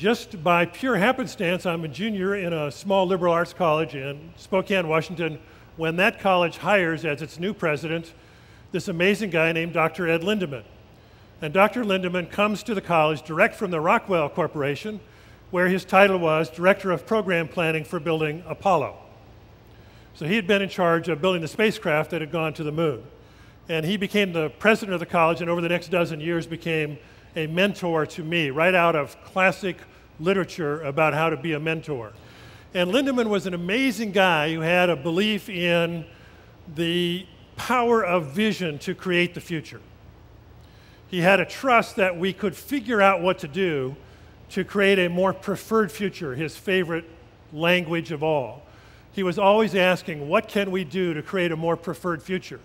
Just by pure happenstance, I'm a junior in a small liberal arts college in Spokane, Washington, when that college hires as its new president this amazing guy named Dr. Ed Lindemann. And Dr. Lindemann comes to the college direct from the Rockwell Corporation, where his title was Director of Program Planning for building Apollo. So he had been in charge of building the spacecraft that had gone to the moon. And he became the president of the college, and over the next dozen years became a mentor to me, right out of classic literature about how to be a mentor. And Lindemann was an amazing guy who had a belief in the power of vision to create the future. He had a trust that we could figure out what to do to create a more preferred future, his favorite language of all. He was always asking, what can we do to create a more preferred future?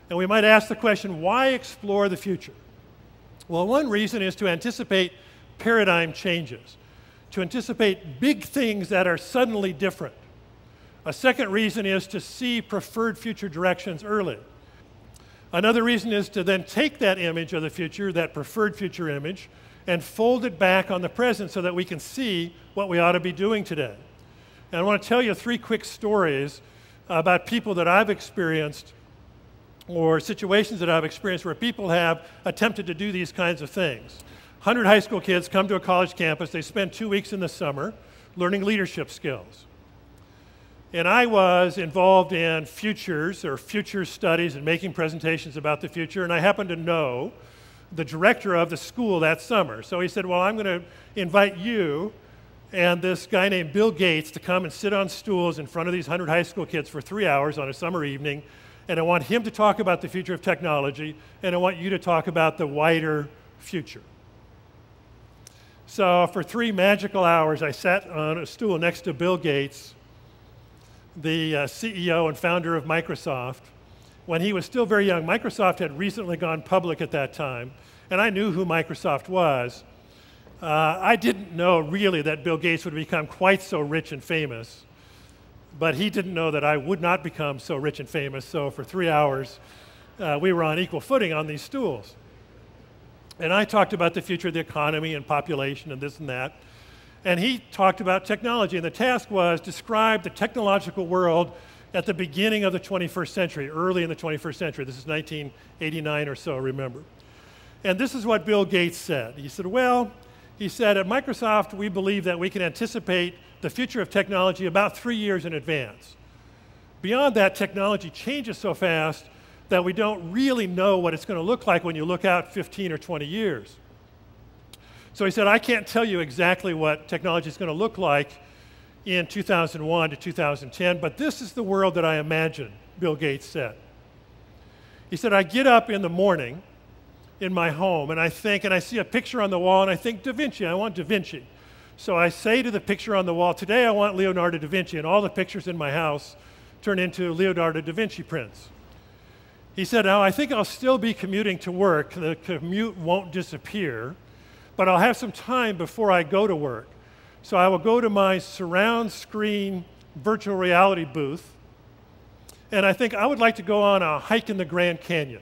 And we might ask the question, why explore the future? Well, one reason is to anticipate paradigm changes, to anticipate big things that are suddenly different. A second reason is to see preferred future directions early. Another reason is to then take that image of the future, that preferred future image, and fold it back on the present so that we can see what we ought to be doing today. And I want to tell you 3 quick stories about people that I've experienced or situations that I've experienced where people have attempted to do these kinds of things. 100 high school kids come to a college campus. They spend 2 weeks in the summer learning leadership skills. And I was involved in futures or future studies and making presentations about the future, and I happened to know the director of the school that summer. So he said, well, I'm going to invite you and this guy named Bill Gates to come and sit on stools in front of these 100 high school kids for 3 hours on a summer evening, and I want him to talk about the future of technology, and I want you to talk about the wider future. So for 3 magical hours, I sat on a stool next to Bill Gates, the CEO and founder of Microsoft. When he was still very young, Microsoft had recently gone public at that time, and I knew who Microsoft was. I didn't know really that Bill Gates would become quite so rich and famous, but he didn't know that I would not become so rich and famous. So for 3 hours, we were on equal footing on these stools. And I talked about the future of the economy and population and this and that. And he talked about technology. And the task was describe the technological world at the beginning of the 21st century, early in the 21st century. This is 1989 or so, remember. And this is what Bill Gates said. He said, well, he said, at Microsoft, we believe that we can anticipate the future of technology about 3 years in advance. Beyond that, technology changes so fast that we don't really know what it's going to look like when you look out 15 or 20 years. So he said, I can't tell you exactly what technology is going to look like in 2001 to 2010, but this is the world that I imagine, Bill Gates said. He said, I get up in the morning in my home and I think, and I see a picture on the wall and I think, Da Vinci, I want Da Vinci. So I say to the picture on the wall, today I want Leonardo da Vinci, and all the pictures in my house turn into Leonardo da Vinci prints. He said, now I think I'll still be commuting to work. The commute won't disappear, but I'll have some time before I go to work. So I will go to my surround screen virtual reality booth, and I think I would like to go on a hike in the Grand Canyon.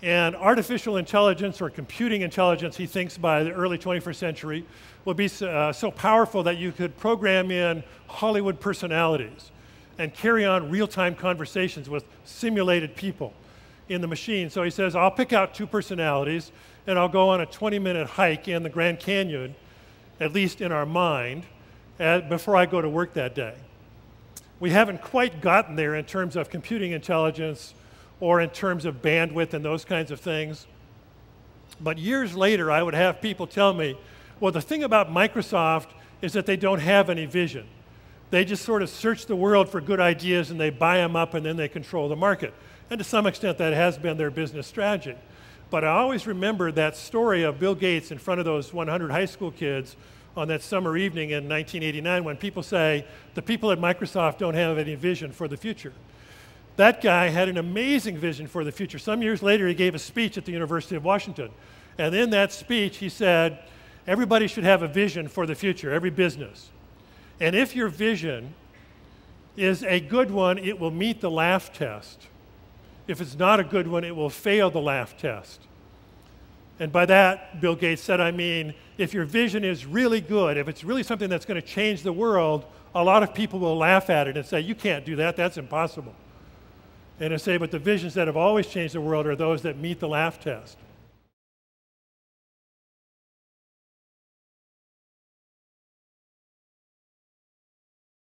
And artificial intelligence or computing intelligence, he thinks by the early 21st century, will be so powerful that you could program in Hollywood personalities and carry on real-time conversations with simulated people in the machine. So he says, I'll pick out 2 personalities and I'll go on a 20-minute hike in the Grand Canyon, at least in our mind, before I go to work that day. We haven't quite gotten there in terms of computing intelligence or in terms of bandwidth and those kinds of things. But years later, I would have people tell me, well, the thing about Microsoft is that they don't have any vision. They just sort of search the world for good ideas and they buy them up and then they control the market. And to some extent, that has been their business strategy. But I always remember that story of Bill Gates in front of those 100 high school kids on that summer evening in 1989 when people say, the people at Microsoft don't have any vision for the future. That guy had an amazing vision for the future. Some years later, he gave a speech at the University of Washington. And in that speech, he said, everybody should have a vision for the future, every business. And if your vision is a good one, it will meet the laugh test. If it's not a good one, it will fail the laugh test. And by that, Bill Gates said, I mean, if your vision is really good, if it's really something that's going to change the world, a lot of people will laugh at it and say, you can't do that, that's impossible. And I say, but the visions that have always changed the world are those that meet the laugh test.